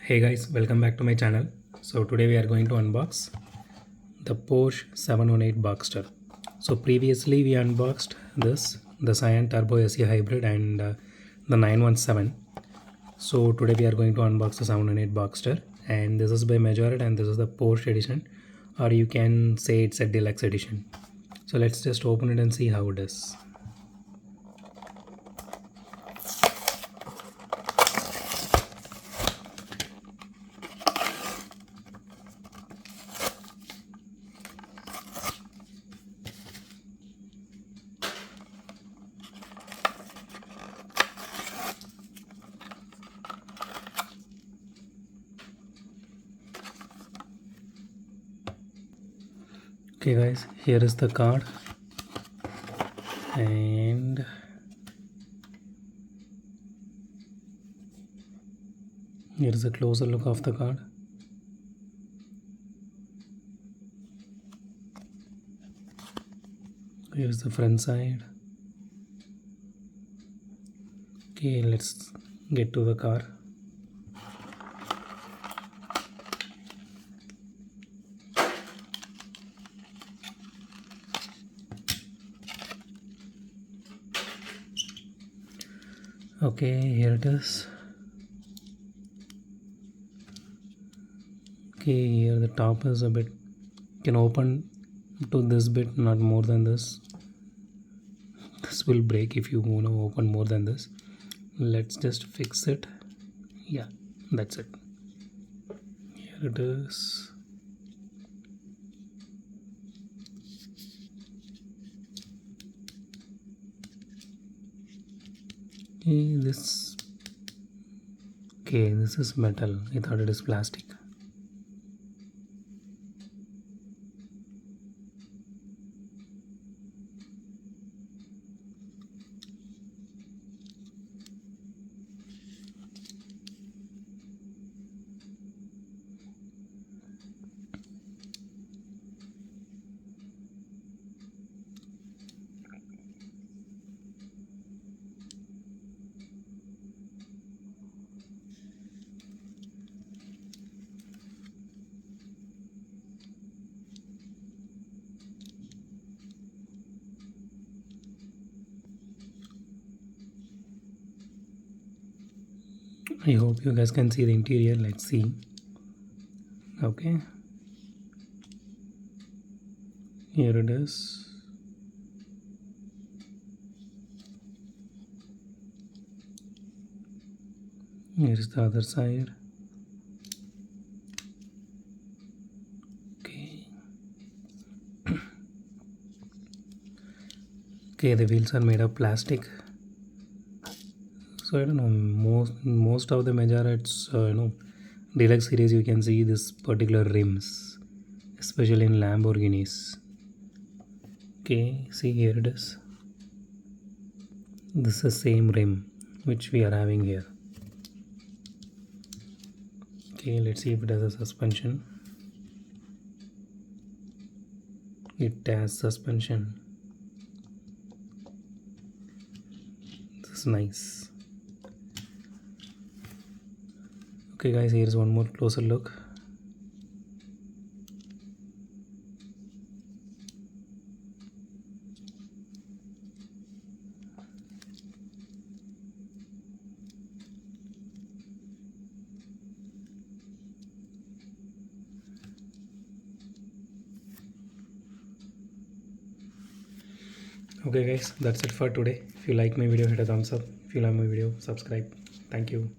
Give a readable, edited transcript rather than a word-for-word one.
Hey guys, welcome back to my channel. So today we are going to unbox the Porsche 718 Boxster. So previously we unboxed the Cyan Turbo SE Hybrid and the 917. So today we are going to unbox the 718 Boxster, and this is by Majorette and this is the Porsche edition, or you can say it's a deluxe edition. So let's just open it and see how it is. Okay guys, here is the card, and here is a closer look of the card. Here is the front side. Okay, let's get to the car. Okay, here it is. Okay, here the top is a bit, can open to this bit, not more than this. This will break if you want to open more than this. Let's just fix it. Yeah, that's it. Here it is. Okay, this is metal. I thought it is plastic. I hope you guys can see the interior. Let's see. Okay, here it is. Here's the other side. Okay, the wheels are made of plastic. So I don't know, most of the Majorettes, deluxe series, you can see this particular rims, especially in Lamborghinis. Okay, see, here it is. This is the same rim which we are having here. Okay, let's see if it has a suspension. It has suspension. This is nice. Okay guys, here's one more closer look. Okay guys, that's it for today. If you like my video, hit a thumbs up. If you love my video, subscribe. Thank you.